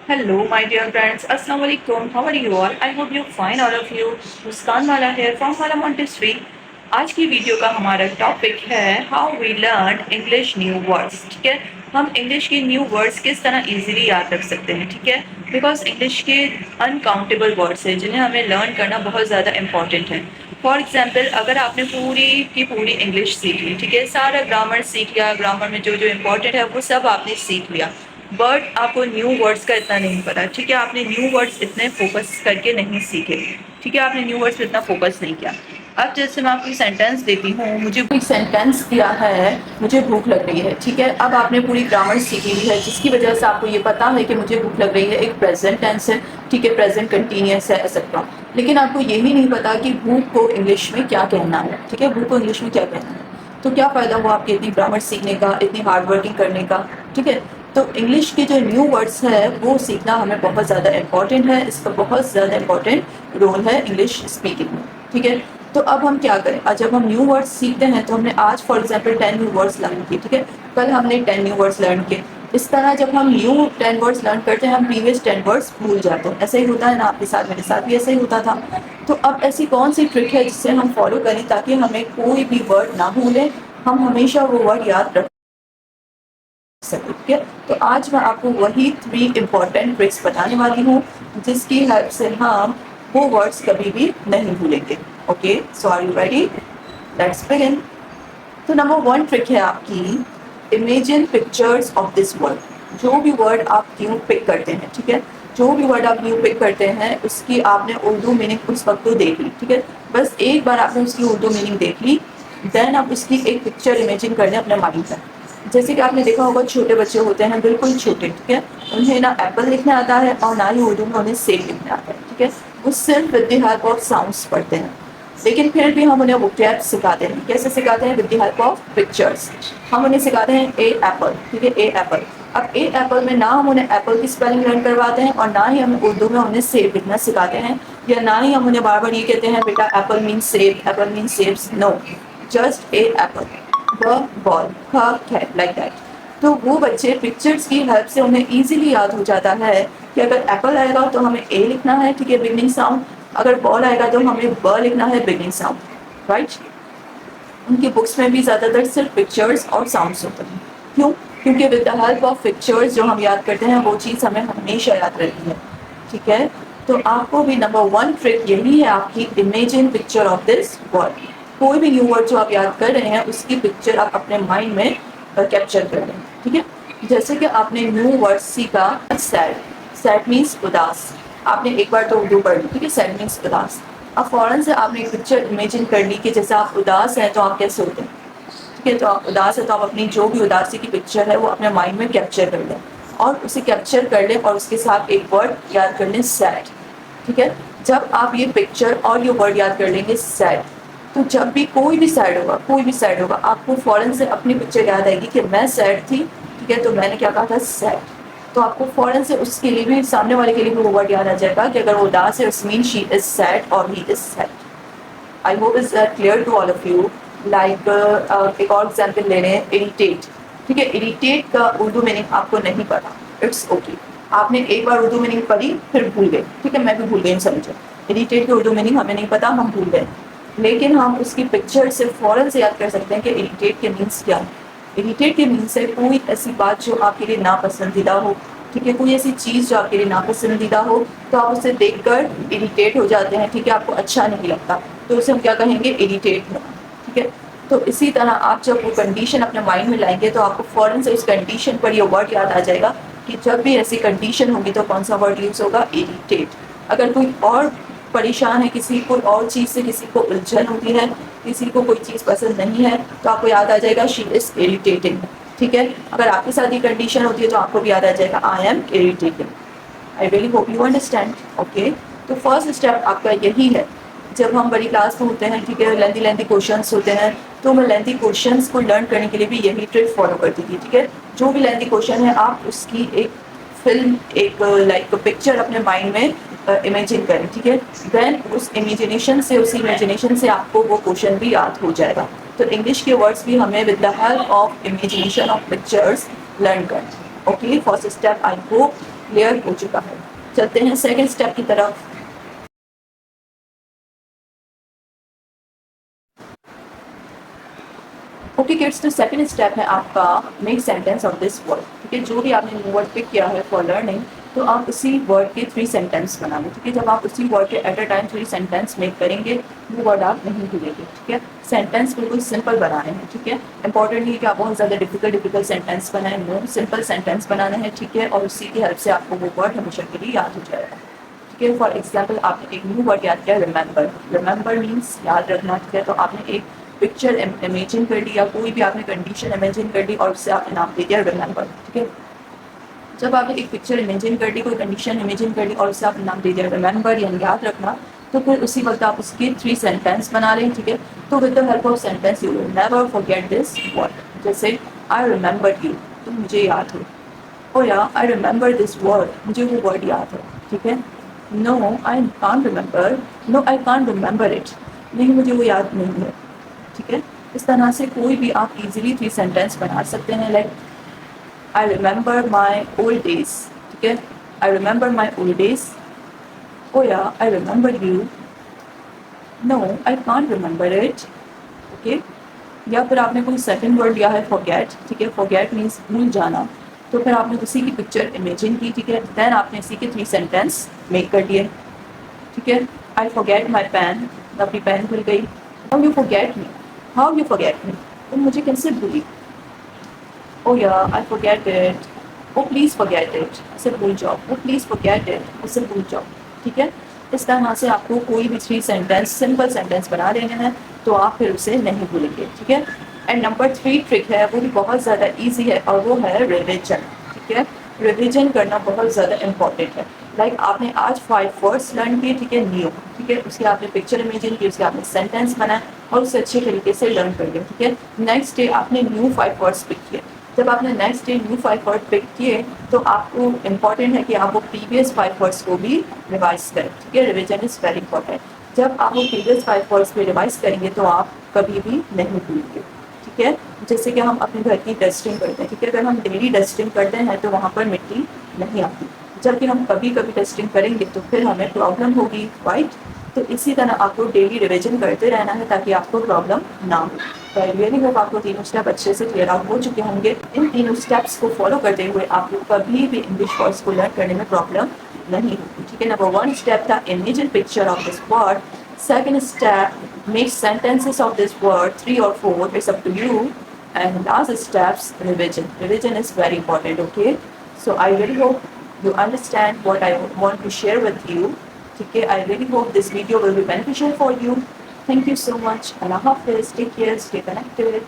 Hello, my dear friends. Assalamu alaikum. How are you all? I hope you're fine, all of you. मुस्कान वाला है from Hala Montessori. आज की video का हमारा topic है how we learn English new words. ठीक है, हम इंग्लिश के न्यू वर्ड्स किस तरह इजीली याद रख सकते हैं. ठीक है, बिकॉज इंग्लिश के अनकाउंटेबल वर्ड्स हैं जिन्हें हमें लर्न करना बहुत ज़्यादा इंपॉर्टेंट है. फॉर एग्जाम्पल, अगर आपने पूरी की पूरी इंग्लिश सीख ली, ठीक है, सारा ग्रामर सीख लिया, ग्रामर में जो जो इम्पोर्टेंट है वो सब आपने सीख लिया, बट आपको न्यू वर्ड्स का इतना नहीं पता. ठीक है, आपने न्यू वर्ड्स इतने फोकस करके नहीं सीखे. ठीक है, आपने न्यू वर्ड्स पे इतना फोकस नहीं किया. अब जैसे मैं आपको सेंटेंस देती हूँ, मुझे कोई सेंटेंस दिया है, मुझे भूख लग रही है. ठीक है, अब आपने पूरी ग्रामर सीखी हुई है जिसकी वजह से आपको ये पता है कि मुझे भूख लग रही है, एक प्रेजेंट टेंस है. ठीक है, प्रेजेंट कंटिन्यूअस है, एक्सेट्रा. लेकिन आपको यही नहीं पता कि भूख को इंग्लिश में क्या कहना है. ठीक है, भूख को इंग्लिश में क्या कहना है. तो क्या फ़ायदा हुआ आपके इतनी ग्रामर सीखने का, इतनी हार्ड वर्किंग करने का. ठीक है, तो इंग्लिश के जो न्यू वर्ड्स है वो सीखना हमें बहुत ज़्यादा इंपॉर्टेंट है. इसका बहुत ज़्यादा इंपॉर्टेंट रोल है इंग्लिश स्पीकिंग में. ठीक है, तो अब हम क्या करें. आज जब हम न्यू वर्ड्स सीखते हैं तो हमने आज for example 10 new words learn किए. ठीक है, कल हमने 10 न्यू वर्ड्स लर्न किए. इस तरह जब हम न्यू 10 वर्ड्स लर्न करते हैं हम प्रीवियस 10 वर्ड्स भूल जाते हैं. ऐसा ही होता है ना आपके साथ, मेरे साथ भी ऐसा ही होता था. तो अब ऐसी कौन सी ट्रिक है जिससे हम फॉलो करें ताकि हमें कोई भी वर्ड ना भूलें, हम हमेशा वो वर्ड याद रख सकें. ठीक है, तो आज मैं आपको वही 3 इम्पॉर्टेंट ट्रिक्स बताने वाली हूँ जिसकी हेल्प से हम वो वर्ड्स कभी भी नहीं भूलेंगे. Okay, so are you ready? Let's begin. तो नंबर 1 ट्रिक है आपकी, imagine pictures of this word. जो भी वर्ड आप न्यू पिक करते हैं, ठीक है, जो भी वर्ड आप न्यू पिक करते हैं उसकी आपने उर्दू मीनिंग उस वक्त तो देख ली. ठीक है, बस एक बार आपने उसकी उर्दू मीनिंग देख ली, देन आप उसकी एक पिक्चर इमेजिन कर लें अपने माइंड में. जैसे कि आपने देखा होगा छोटे बच्चे होते हैं बिल्कुल छोटे. ठीक है, उन्हें ना एप्पल लिखना आता है और ना ही उर्दू में उन्हें सेब लिखना आता है. ठीक है, वो सिर्फ with the help of sounds पढ़ते हैं. लेकिन फिर भी हम उन्हें वोकैब सिखाते हैं. कैसे सिखाते हैं? With the help of pictures. हम उन्हें सिखाते हैं ए एप्पल. ठीक है, ए एप्पल. अब ए एप्पल में ना हम उन्हें एप्पल की स्पेलिंग लर्न करवाते हैं और ना ही हम उर्दू में उन्हें सेब लिखना सिखाते हैं, या ना ही हम उन्हें बार बार ये कहते हैं बेटा एप्पल मीन्स सेब, एप्पल मीन्स सेब्स. नो, जस्ट ए एप्पल, ब बॉल, ख कैट, लाइक दैट. तो वो बच्चे पिक्चर्स की हेल्प से उन्हें ईजिली याद हो जाता है कि अगर एप्पल आएगा तो हमें ए लिखना है. ठीक है, बिगनिंग साउंड. अगर बॉल आएगा तो हमें ब लिखना है, बिगनिंग साउंड. राइट. उनकी बुक्स में भी ज़्यादातर सिर्फ पिक्चर्स और साउंड्स होते हैं. क्यों? क्योंकि with the help of pictures जो हम याद करते हैं वो चीज़ हमें हमेशा याद रहती है. ठीक है, तो आपको भी नंबर 1 ट्रिक यही है आपकी, imagine picture of this word. कोई भी न्यू वर्ड जो आप याद कर रहे हैं उसकी पिक्चर आप अपने माइंड में कैप्चर कर लें. ठीक है, जैसे कि आपने न्यू वर्ड सीखा सैड. सैड मीन्स उदास. आपने एक बार तो उर्दू पढ़ ली. ठीक है, सैड मीन्स उदास. अब फ़ौरन से आपने एक पिक्चर इमेजिन कर ली कि जैसे आप उदास हैं तो आप कैसे होते हैं. ठीक है, तो आप उदास है तो आप अपनी जो भी उदासी की पिक्चर है वो अपने माइंड में कैप्चर कर लें और उसे कैप्चर कर लें और उसके साथ एक वर्ड याद कर लें, सैड. ठीक है, जब आप ये पिक्चर और ये वर्ड याद कर लेंगे सैड, तो जब भी कोई भी सैड होगा, कोई भी सैड होगा, आपको फ़ौरन से अपनी पिक्चर याद आएगी कि मैं सैड थी. ठीक है, तो मैंने क्या कहा था, सैड. तो आपको फ़ौरन से उसके लिए भी, सामने वाले के लिए भी वो वर्ड याद आ जाएगा कि अगर वो उदास है it's mean she is sad और he is sad. I hope is clear to all of you. Like एक और एग्जाम्पल ले रहे हैं, इरिटेट. ठीक है, इरिटेट का उर्दू मीनिंग आपको नहीं पता, इट्स ओके. आपने एक बार उर्दू मीनिंग पढ़ी फिर भूल गए. ठीक है, मैं भी भूल गई, समझो. इरिटेट की उर्दू मीनिंग हमें नहीं पता, हम भूल गए, लेकिन हम उसकी पिक्चर से फ़ौरन से याद कर सकते हैं कि इरिटेट के मीन्स क्या है. इरिटेट के मीन्स है कोई ऐसी बात जो आपके लिए नापसंदीदा हो. ठीक है, कोई ऐसी चीज़ जो आपके लिए नापसंदीदा हो तो आप उसे देखकर इरिटेट हो जाते हैं. ठीक है, आपको अच्छा नहीं लगता तो उसे हम क्या कहेंगे, इरिटेट होना. ठीक है, तो इसी तरह आप जब वो कंडीशन अपने माइंड में लाएंगे तो आपको फ़ौरन से उस कंडीशन पर ये वर्ड याद आ जाएगा कि जब भी ऐसी कंडीशन होगी तो कौन सा वर्ड यूज़ होगा, इरिटेट. अगर कोई और परेशान है, किसी कोई और चीज़ से किसी को उलझन होती है, किसी को कोई चीज़ पसंद नहीं है तो आपको याद आ जाएगा शी इज़ इरिटेटिंग. ठीक है, अगर आपके साथ ये कंडीशन होती है तो आपको भी याद आ जाएगा I am irritating. I really hope you understand. Okay, तो फर्स्ट स्टेप आपका यही है. जब हम बड़ी क्लास में होते हैं, ठीक है, लेंथी लेंथी क्वेश्चंस होते हैं, तो मैं लेंथी क्वेश्चंस को लर्न करने के लिए भी यही ट्रिक फॉलो करती थी. ठीक है, जो भी लेंथी क्वेश्चन है आप उसकी एक फिल्म, एक लाइक पिक्चर अपने माइंड में इमेजिन करें. ठीक है, देन उस इमेजिनेशन से, उसी इमेजिनेशन से आपको वो क्वेश्चन भी याद हो जाएगा. तो इंग्लिश के वर्ड्स भी हमें with the help of imagination of pictures learn करें. Okay, first step I hope clear हो चुका है। चलते हैं सेकंड स्टेप की तरफ। ओके किड्स, तो सेकंड स्टेप है आपका make sentence of this word. ठीक है, जो भी आपने न्यू वर्ड पिक किया है फॉर लर्निंग, तो आप उसी वर्ड के 3 सेंटेंस बना लें। ठीक है, जब आप उसी वर्ड के at a time 3 sentence make करेंगे, वो वर्ड आप नहीं भूलेंगे। ठीक है, सेंटेंस बिल्कुल सिंपल बनाने हैं। ठीक है, इंपॉर्टेंट नहीं है कि आप बहुत ज़्यादा डिफिकल्ट सेंटेंस बनाएं, नो, सिंपल सेंटेंस बनाना है। ठीक है, और उसी की हेल्प से आपको वो वर्ड हमेशा के लिए याद हो जाएगा। ठीक है, फॉर एग्जाम्पल आपने एक न्यू वर्ड याद किया, रिमेंबर। रिमेंबर मीन्स याद रखना। ठीक है, तो आपने एक पिक्चर इमेजिन कर ली या कोई भी आपने कंडीशन इमेजिन कर ली और उससे आपने नाम दे दिया रिमेंबर। ठीक है, जब आपने एक पिक्चर इमेजिन कर ली, कोई कंडीशन इमेजिन कर ली और उससे आपने नाम दे दिया रिमेंबर यानी याद रखना, तो फिर उसी वक्त आप उसके 3 सेंटेंस बना लें। ठीक है, तो with the help of sentence you will never forget this word. जैसे आई रिमेंबर यू, तो मुझे याद हो। ओ yeah I remember this word, मुझे वो वर्ड याद है। ठीक है, no I can't remember, no I can't remember it, नहीं मुझे वो याद नहीं है। ठीक है, इस तरह से कोई भी आप इजीली 3 सेंटेंस बना सकते हैं। Like I remember my old days. ठीक है, I remember my old days. Oh yeah I remember you, no I can't remember it. Okay, या फिर आपने कोई सेकंड वर्ड लिया है फॉरगेट। ठीक है, फॉरगेट मीन्स भूल जाना, तो फिर आपने उसी की पिक्चर इमेजिन की। ठीक है, देन आपने इसी के 3 सेंटेंस मेक कर दिए। ठीक है, आई फॉरगेट माई पेन, अपनी पेन भूल गई। How you forget me, how you forget me, तुम मुझे कैसे भूली। ओ yeah I forget it, O please forget it, उसे भूल जाओ। ओ प्लीज़ फॉरगेट इट, उसे भूल जाओ। ठीक है, इस तरह से आपको कोई भी 3 सेंटेंस सिंपल सेंटेंस बना देने हैं, तो आप फिर उसे नहीं भूलेंगे। ठीक है, एंड नंबर 3 ट्रिक है, वो भी बहुत ज़्यादा ईजी है और वो है रिविजन। ठीक है, रिविजन करना बहुत ज़्यादा इंपॉर्टेंट है। लाइक आपने आज 5 वर्ड्स लर्न किए। ठीक है, न्यू। ठीक है, उसके आपने पिक्चर इमेजिन की, उसके आपने सेंटेंस बनाए और उसे अच्छे तरीके से लर्न कर लिया। ठीक है, नेक्स्ट डे आपने न्यू 5 वर्ड्स पिक किए। जब आपने next day new 5 word pick किए, तो आपको इम्पॉर्टेंट है कि आप वो प्रीवियस 5 वर्ड्स को भी रिवाइज करें। ठीक है, रिविजन इज़ वेरी इंपॉर्टेंट। जब आप वो प्रीवियस 5 वर्ड्स पे रिवाइज करेंगे, तो आप कभी भी नहीं भूलेंगे। ठीक है, जैसे कि हम अपने घर की डस्टिंग करते हैं। ठीक है, अगर हम डेली डस्टिंग करते हैं तो वहाँ पर मिट्टी नहीं आती, जबकि हम कभी कभी डस्टिंग करेंगे तो फिर हमें प्रॉब्लम होगी, राइट। तो इसी तरह आपको डेली रिविजन करते रहना है ताकि आपको प्रॉब्लम ना हो। तो आई रियली होप आपको तीनों स्टेप अच्छे से क्लियर आउट हो चुके होंगे। इन तीनों स्टेप्स को फॉलो करते हुए आपको कभी भी इंग्लिश वर्ड्स को लर्न करने में प्रॉब्लम नहीं होगी। ठीक है, नंबर 1 स्टेप था imagine picture of this word. Second step, make sentences of this word, 3 or 4, it's up to you. And last steps, revision. Revision is very important, okay? So I really hope you understand what I want to share with you. Okay, I really hope this video will be beneficial for you. Thank you so much. Allah Hafiz. Take care. Stay connected.